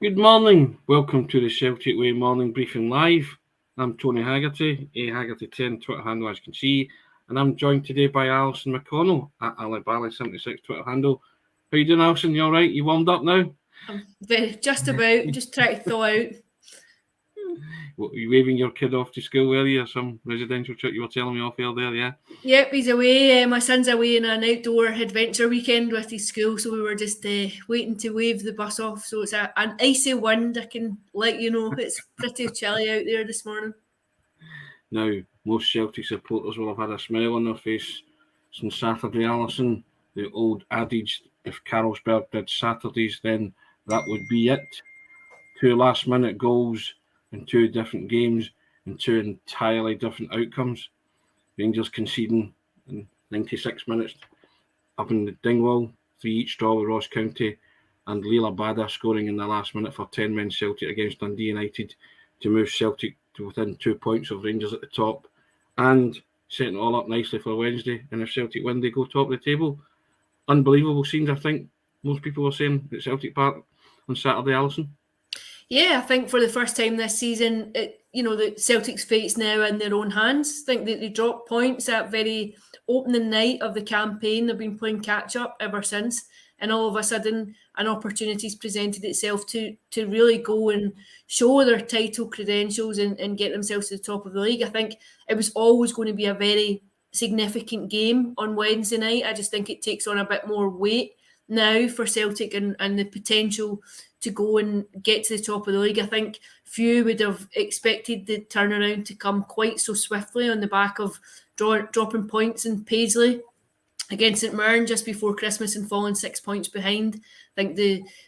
Good morning. Welcome to the Celtic Way Morning Briefing Live. I'm Tony Haggerty, Haggerty10 Twitter handle as you can see, and I'm joined today by Alison McConnell at Alibally76 Twitter handle. How you doing, Alison? You all right? You warmed up now? I'm just about, just trying to thaw out. What, were you waving your kid off to school earlier? Some residential trip you were telling me off there, yeah? Yep, he's away. My son's away on an outdoor adventure weekend with his school, so we were just waiting to wave the bus off. So it's an icy wind, I can let you know. It's pretty chilly out there this morning. Now, most Celtic supporters will have had a smile on their face since Saturday, Alison. The old adage, if Carlsberg did Saturdays, then that would be it. 2 last-minute goals in 2 different games and 2 entirely different outcomes. Rangers conceding in 96 minutes up in the Dingwall, 3 each draw with Ross County, and Leela Bada scoring in the last minute for 10 men Celtic against Dundee United to move Celtic to within 2 points of Rangers at the top, and setting it all up nicely for Wednesday. And if Celtic win, they go top of the table. Unbelievable scenes, I think most people were saying at Celtic Park on Saturday, Alison. Yeah, I think for the first time this season, the Celtic's fate's now in their own hands. I think that they dropped points at very opening night of the campaign. They've been playing catch-up ever since. And all of a sudden, an opportunity's presented itself to really go and show their title credentials and get themselves to the top of the league. I think it was always going to be a very significant game on Wednesday night. I just think it takes on a bit more weight now for Celtic and the potential to go and get to the top of the league. I think few would have expected the turnaround to come quite so swiftly on the back of dropping points in Paisley against St Mirren just before Christmas and falling 6 points behind. I think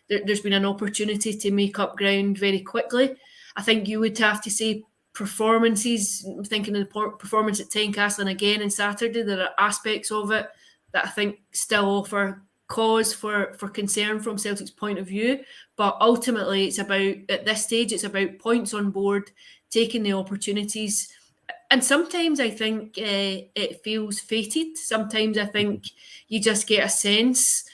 there's been an opportunity to make up ground very quickly. I think you would have to say performances, thinking of the performance at Tynecastle again on Saturday, there are aspects of it that I think still offer cause for concern from Celtic's point of view, but ultimately it's about, at this stage, it's about points on board, taking the opportunities, and sometimes I think it feels fated. Sometimes I think you just get a sense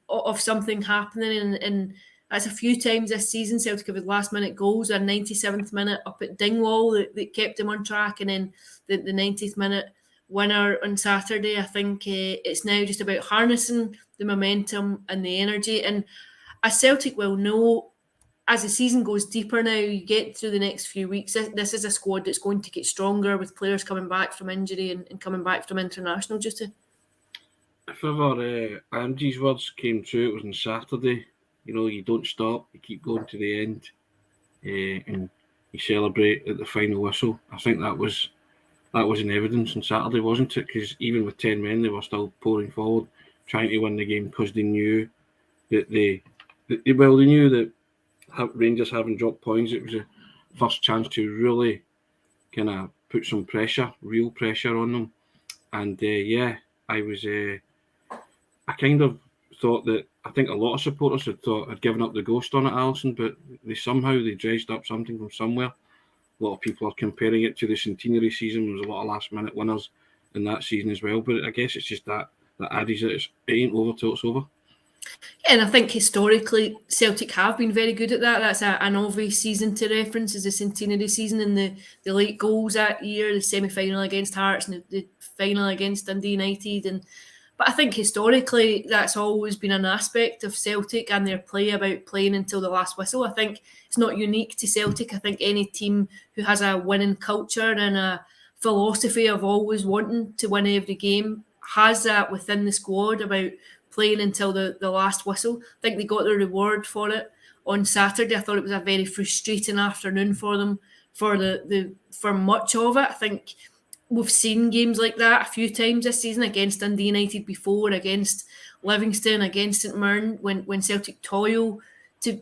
of something happening, and that's a few times this season. Celtic have had last minute goals, a 97th minute up at Dingwall that kept them on track, and then the 90th minute winner on Saturday. I think it's now just about harnessing the momentum and the energy. And as Celtic will know, as the season goes deeper now, you get through the next few weeks, this is a squad that's going to get stronger with players coming back from injury and coming back from international duty. If ever Andy's words came true, it was on Saturday. You don't stop, you keep going to the end, and you celebrate at the final whistle. I think that was in evidence on Saturday, wasn't it? Because even with 10 men, they were still pouring forward, trying to win the game because they knew that they knew that Rangers having dropped points, it was a first chance to really kind of put some pressure, real pressure on them. And I kind of thought that, I think a lot of supporters had given up the ghost on it, Alison, but they dredged up something from somewhere. A lot of people are comparing it to the centenary season. There was a lot of last-minute winners in that season as well. But I guess it's just that adage that it ain't over till it's over. Yeah, and I think historically Celtic have been very good at that. That's an obvious season to reference, is the centenary season and the late goals that year, the semi-final against Hearts and the final against Dundee United. But I think historically that's always been an aspect of Celtic and their play, about playing until the last whistle. I think it's not unique to Celtic. I think any team who has a winning culture and a philosophy of always wanting to win every game has that within the squad, about playing until the last whistle. I think they got the reward for it on Saturday. I thought it was a very frustrating afternoon for them for much of it. I think we've seen games like that a few times this season, against Dundee United before, against Livingston, against St Mirren, when Celtic toil to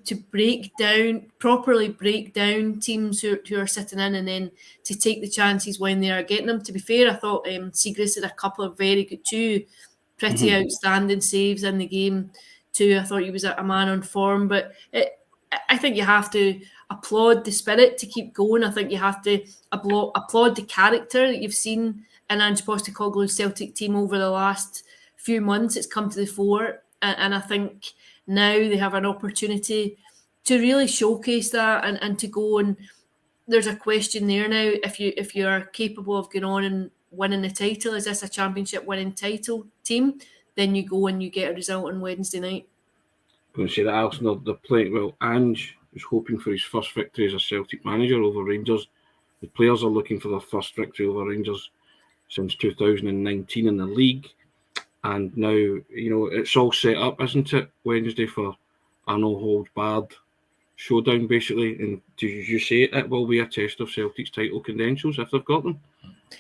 properly break down teams who are sitting in, and then to take the chances when they are getting them. To be fair, I thought Siegrist had a couple of two pretty outstanding saves in the game too. I thought he was a man on form, but I think you have to applaud the spirit to keep going. I think you have to applaud the character that you've seen in Ange Postecoglou's Celtic team over the last few months. It's come to the fore, and I think now they have an opportunity really showcase that and to go, and there's a question there now, if you are capable of going on and winning the title, is this a championship winning title team? Then you go and you get a result on Wednesday night. I'm going to say that Alison, they're playing well. Ange is hoping for his first victory as a Celtic manager over Rangers. The players are looking for their first victory over Rangers since 2019 in the league. And now, it's all set up, isn't it, Wednesday, for a no-holds-barred showdown, basically. And did you say it will be a test of Celtic's title credentials if they've got them?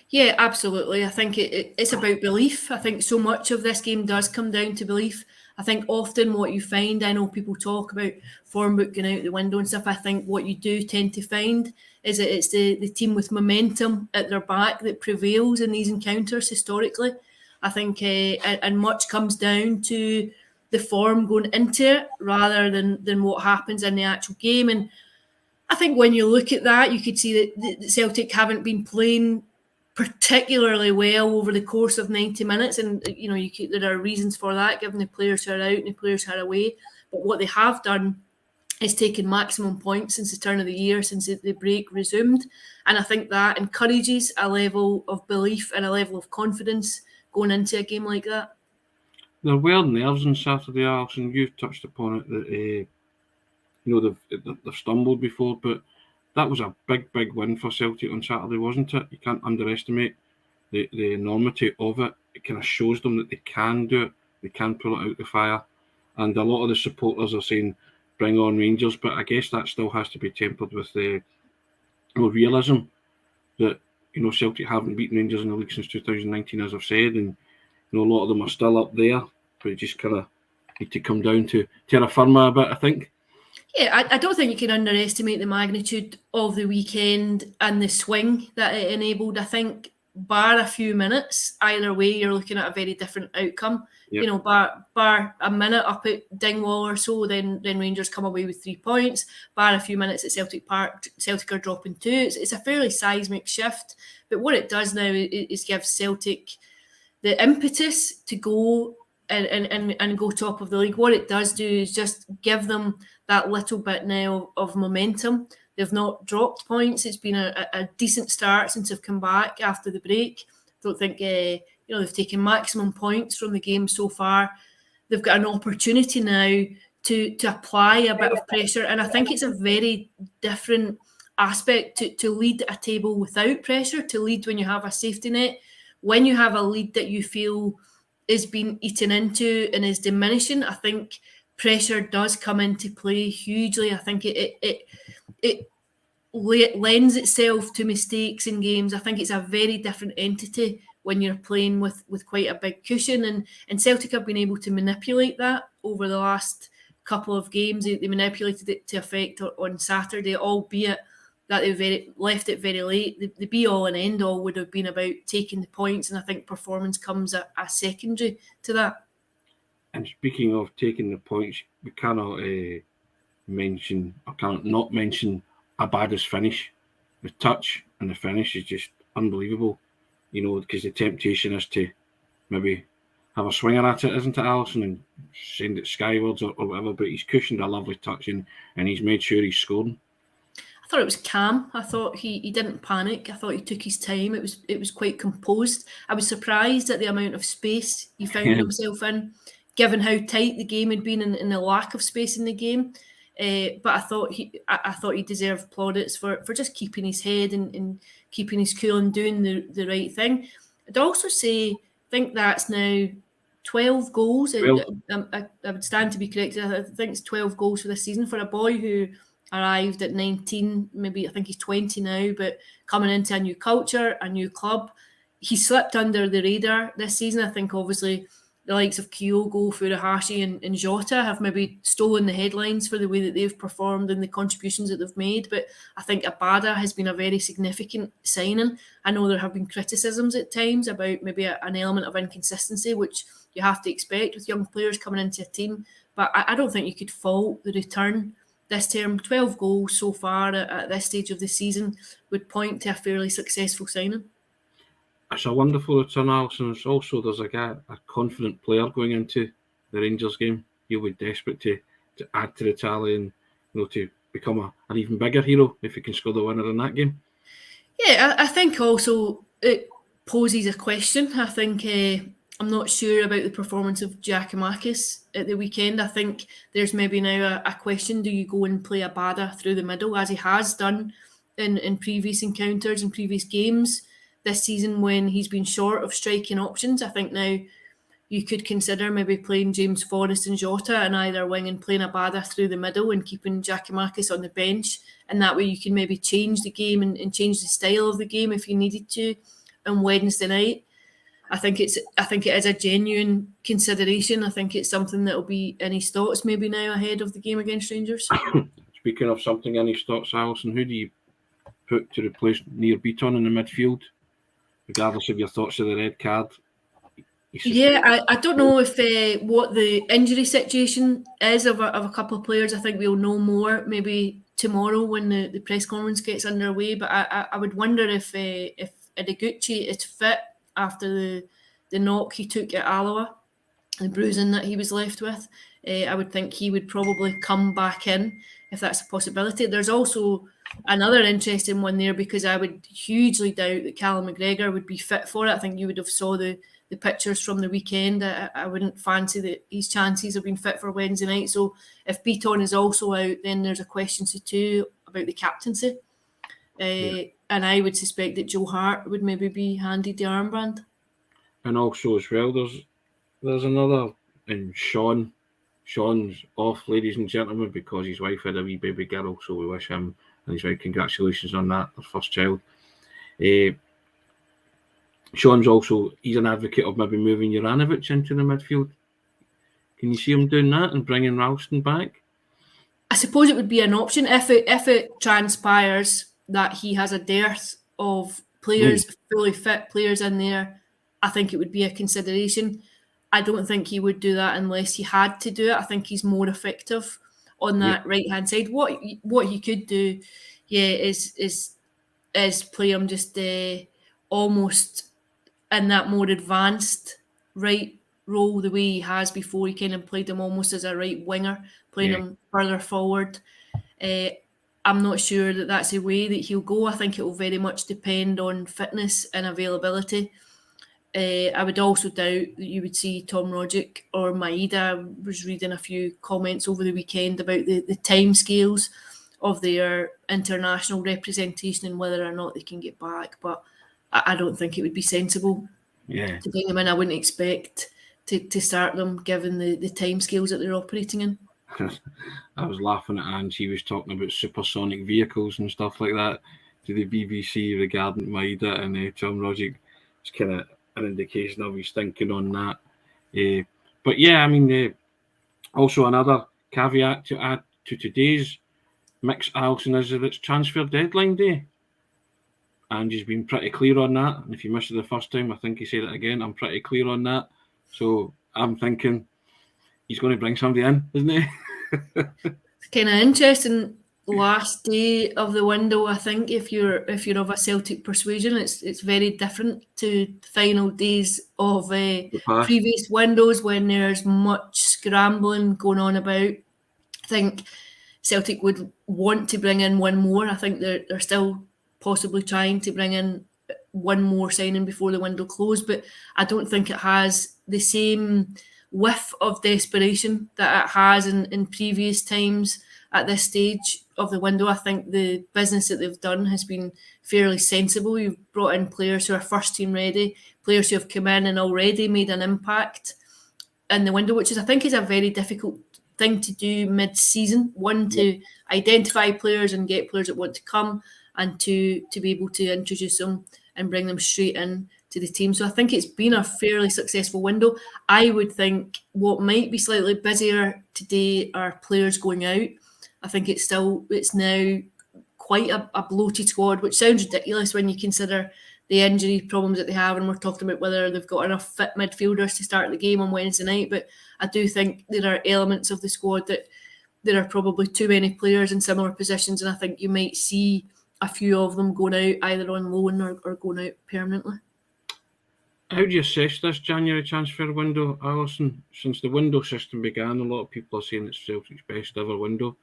Yeah, absolutely. I think it's about belief. I think so much of this game does come down to belief. I think often what you find, I know people talk about form book going out the window and stuff. I think what you do tend to find is that it's the team with momentum at their back that prevails in these encounters historically. I think, and much comes down to the form going into it rather than what happens in the actual game. And I think when you look at that, you could see that Celtic haven't been playing particularly well over the course of 90 minutes, and there are reasons for that, given the players who are out and the players who are away. But what they have done is taken maximum points since the turn of the year, since the break resumed, and I think that encourages a level of belief and a level of confidence going into a game like that. There were nerves on Saturday, Alison. You've touched upon it that they've stumbled before, but that was a big win for Celtic on Saturday, wasn't it? You can't underestimate the enormity of it. It kind of shows them that they can do it. They can pull it out the fire. And a lot of the supporters are saying, bring on Rangers. But I guess that still has to be tempered with the realism that, Celtic haven't beaten Rangers in the league since 2019, as I've said. And, a lot of them are still up there. But you just kind of need to come down to terra firma a bit, I think. Yeah, I don't think you can underestimate the magnitude of the weekend and the swing that it enabled. I think, bar a few minutes, either way, you're looking at a very different outcome. Yep. Bar a minute up at Dingwall or so, then Rangers come away with 3 points. Bar a few minutes at Celtic Park, Celtic are dropping 2. It's a fairly seismic shift. But what it does now is give Celtic the impetus to go and go top of the league. What it does do is just give them that little bit now of momentum. They've not dropped points. It's been a decent start since they've come back after the break. I don't think they've taken maximum points from the game so far. They've got an opportunity now to apply a bit of pressure, and I think it's a very different aspect to lead a table without pressure, to lead when you have a safety net. When you have a lead that you feel is being eaten into and is diminishing, I think pressure does come into play hugely. I think it lends itself to mistakes in games. I think it's a very different entity when you're playing with quite a big cushion, and Celtic have been able to manipulate that over the last couple of games. They manipulated it to effect on Saturday, albeit that they left it very late. The be-all and end-all would have been about taking the points, and I think performance comes a secondary to that. And speaking of taking the points, we cannot not mention Abada's finish. The touch and the finish is just unbelievable, because the temptation is to maybe have a swinger at it, isn't it, Alison, and send it skywards or whatever, but he's cushioned a lovely touch and he's made sure he's scoring. I thought it was calm. I thought he didn't panic. I thought he took his time. It was quite composed. I was surprised at the amount of space he found himself in, given how tight the game had been and the lack of space in the game. But I thought he deserved plaudits for just keeping his head and keeping his cool and doing the right thing. I'd also say, I think that's now 12 goals. I would stand to be corrected. I think it's 12 goals for this season for a boy who arrived at 19, maybe I think he's 20 now, but coming into a new culture, a new club. He slipped under the radar this season. I think obviously the likes of Kyogo, Furuhashi and Jota have maybe stolen the headlines for the way that they've performed and the contributions that they've made, but I think Abada has been a very significant signing. I know there have been criticisms at times about maybe an element of inconsistency, which you have to expect with young players coming into a team, but I don't think you could fault the return this term. 12 goals so far at this stage of the season would point to a fairly successful signing. It's a wonderful return, Alison. It's also, there's a confident player going into the Rangers game. He'll be desperate to add to the tally, and to become an even bigger hero if he can score the winner in that game. Yeah, I think also it poses a question. I think I'm not sure about the performance of Giacomakis at the weekend. I think there's maybe now a question: do you go and play Abada through the middle, as he has done in previous encounters and previous games this season when he's been short of striking options? I think now you could consider maybe playing James Forrest and Jota in either wing and playing Abada through the middle and keeping Giacomakis on the bench. And that way you can maybe change the game and change the style of the game if you needed to on Wednesday night. I think it is a genuine consideration. I think it's something that will be in his thoughts maybe now ahead of the game against Rangers. Speaking of something in his thoughts, Alison, who do you put to replace Nir Beaton in the midfield, regardless of your thoughts of the red card? Yeah, I don't know if what the injury situation is of a couple of players. I think we'll know more maybe tomorrow when the press conference gets underway. But I would wonder if Ideguchi is fit after the knock he took at Alloa, the bruising that he was left with. I would think he would probably come back in if that's a possibility. There's also another interesting one there because I would hugely doubt that Callum McGregor would be fit for it. I think you would have saw the pictures from the weekend. I wouldn't fancy that his chances of being fit for Wednesday night. So if Beaton is also out, then there's a question too about the captaincy. And I would suspect that Joe Hart would maybe be handed the armband. And also as well, there's another, and Sean's off, ladies and gentlemen, because his wife had a wee baby girl, so we wish him and his wife congratulations on that, their first child. Sean's also, he's an advocate of maybe moving Juranovic into the midfield. Can you see him doing that and bringing Ralston back? I suppose it would be an option if it transpires that he has a dearth of players, fully fit players in there. I think it would be a consideration. I don't think he would do that unless he had to do it. I think he's more effective on that right-hand side. What he could do, is play him just almost in that more advanced right role the way he has before. He kind of played him almost as a right winger, playing him further forward. I'm not sure that that's the way that he'll go. I think it will very much depend on fitness and availability. I would also doubt that you would see Tom Rogic or Maeda. I was reading a few comments over the weekend about the timescales of their international representation and whether or not they can get back. But I don't think it would be sensible to bring them in. I wouldn't expect to start them given the timescales that they're operating in. I was laughing at Anne. She was talking about supersonic vehicles and stuff like that to the BBC regarding Maeda and Tom Rogic. It's kind of an indication of his thinking on that. But yeah, I mean, also another caveat to add to today's mix, Alison, is that it's transfer deadline day. And he's been pretty clear on that. And if you missed it the first time, I think he said it again. I'm pretty clear on that. So I'm thinking he's going to bring somebody in, isn't he? It's kind of interesting. Last day of the window, I think, if you're of a Celtic persuasion, it's very different to final days of previous windows when there's much scrambling going on about. I think Celtic would want to bring in one more. I think they're still possibly trying to bring in one more signing before the window closed, but I don't think it has the same whiff of desperation that it has in previous times at this stage of the window. I think the business that they've done has been fairly sensible. You've brought in players who are first team ready, players who have come in and already made an impact in the window, which I think is a very difficult thing to do mid-season. One, to identify players and get players that want to come, and two, to be able to introduce them and bring them straight in to the team. So I think it's been a fairly successful window. I would think what might be slightly busier today are players going out. I think it's now quite a bloated squad, which sounds ridiculous when you consider the injury problems that they have, and we're talking about whether they've got enough fit midfielders to start the game on Wednesday night. But I do think there are elements of the squad that there are probably too many players in similar positions, and I think you might see a few of them going out either on loan or going out permanently. How do you assess this January transfer window, Alison? Since the window system began, a lot of people are saying it's Celtic's best ever window.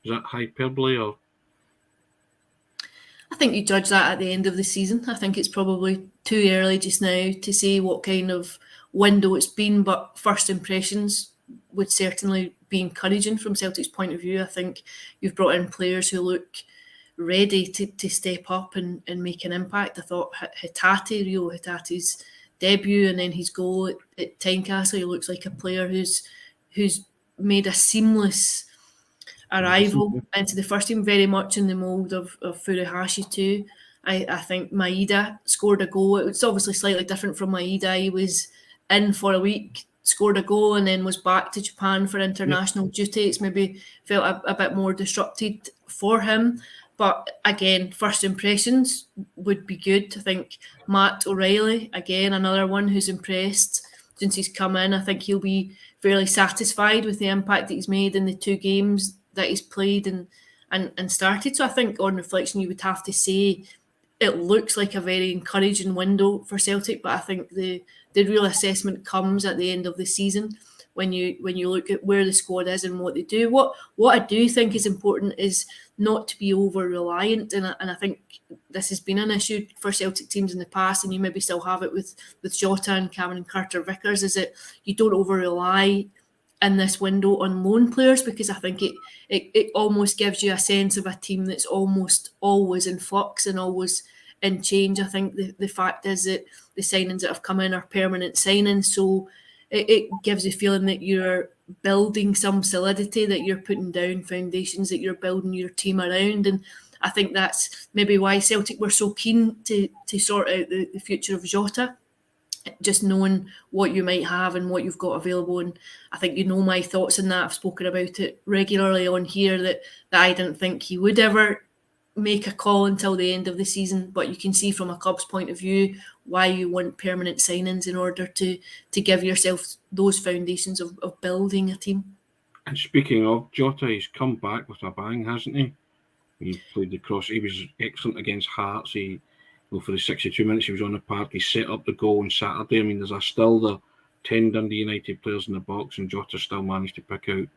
Is that hyperbole or? I think you judge that at the end of the season. I think it's probably too early just now to say what kind of window it's been, but first impressions would certainly be encouraging from Celtic's point of view. I think you've brought in players who look ready to step up and make an impact. I thought Rio Hitate's debut and then his goal at Tynecastle, he looks like a player who's made a seamless arrival into the first team, very much in the mould of Furuhashi too. I think Maeda scored a goal. It's obviously slightly different from Maeda. He was in for a week, scored a goal, and then was back to Japan for international duty. It's maybe felt a bit more disrupted for him. But again, first impressions would be good. I think Matt O'Reilly, again, another one who's impressed since he's come in. I think he'll be fairly satisfied with the impact that he's made in the 2 games that he's played and started. So I think on reflection, you would have to say it looks like a very encouraging window for Celtic, but I think the real assessment comes at the end of the season when you look at where the squad is and what they do. What I do think is important is not to be over reliant, and I think this has been an issue for Celtic teams in the past, and you maybe still have it with Jota and Cameron Carter-Vickers, is that you don't over rely in this window on loan players, because I think it almost gives you a sense of a team that's almost always in flux and always in change. I think the fact is that the signings that have come in are permanent signings, so it gives a feeling that you're building some solidity, that you're putting down foundations, that you're building your team around. And I think that's maybe why Celtic were so keen to sort out the future of Jota, just knowing what you might have and what you've got available. And I think you know my thoughts on that. I've spoken about it regularly on here, that I didn't think he would ever make a call until the end of the season, but you can see from a club's point of view why you want permanent signings in order to give yourself those foundations of building a team. And speaking of Jota, he's come back with a bang, hasn't he? He played the cross. He was excellent against Hearts. For the 62 minutes he was on the park, he set up the goal on Saturday. I mean, there's still the 10 Dundee United players in the box, and Jota still managed to pick out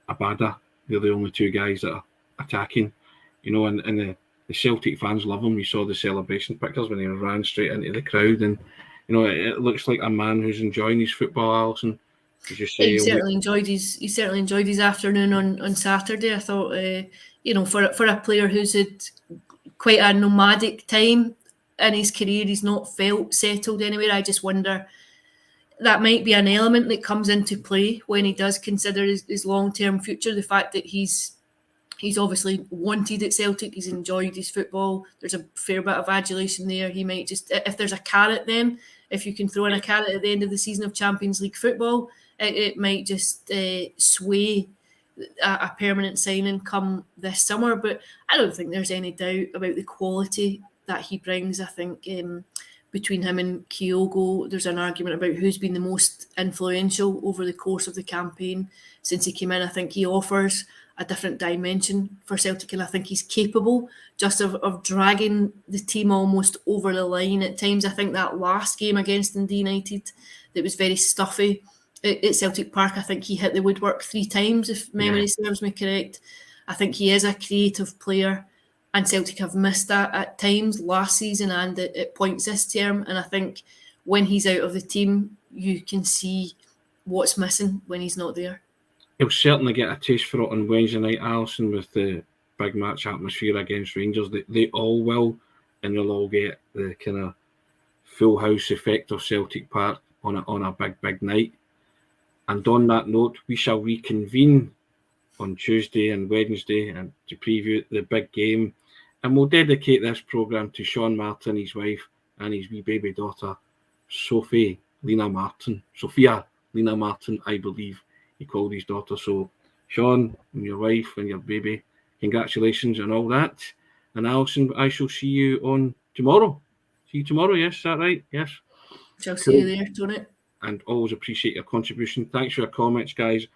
Abada. They're the only 2 guys that are attacking. And the Celtic fans love him. You saw the celebration pictures when he ran straight into the crowd, and it looks like a man who's enjoying his football, Alison. He certainly enjoyed his afternoon on Saturday. I thought, for a player who's had quite a nomadic time in his career, he's not felt settled anywhere. I just wonder, that might be an element that comes into play when he does consider his long-term future. The fact that he's obviously wanted at Celtic, he's enjoyed his football. There's a fair bit of adulation there. He might just, if there's a carrot, then if you can throw in a carrot at the end of the season of Champions League football, it might just sway a permanent signing come this summer. But I don't think there's any doubt about the quality that he brings. I think between him and Kyogo, there's an argument about who's been the most influential over the course of the campaign since he came in. I think he offers a different dimension for Celtic, and I think he's capable just of dragging the team almost over the line at times. I think that last game against Dundee United, that was very stuffy at Celtic Park, I think he hit the woodwork 3 times, if memory serves me correct. I think he is a creative player, and Celtic have missed that at times last season and at points this term. And I think when he's out of the team, you can see what's missing when he's not there. He'll certainly get a taste for it on Wednesday night, Alison, with the big match atmosphere against Rangers. They all will, and they'll all get the kind of full house effect of Celtic Park on a big night. And on that note, we shall reconvene on Tuesday and Wednesday and to preview the big game. And we'll dedicate this programme to Sean Martin, his wife, and his wee baby daughter, Sophia Lena Martin, I believe he called his daughter. So, Sean and your wife and your baby, congratulations and all that. And Alison, I shall see you on tomorrow. See you tomorrow, yes, is that right? Yes. Shall see you there, Tony. And always appreciate your contribution. Thanks for your comments, guys.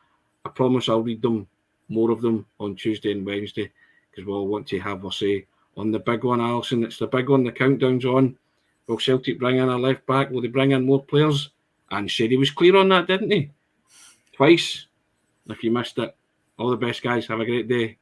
I promise I'll read them, more of them, on Tuesday and Wednesday, because we all want to have our say on the big one, Alison. It's the big one, the countdown's on. Will Celtic bring in a left back? Will they bring in more players? And Sherry was clear on that, didn't he? Twice. If you missed it, all the best, guys. Have a great day.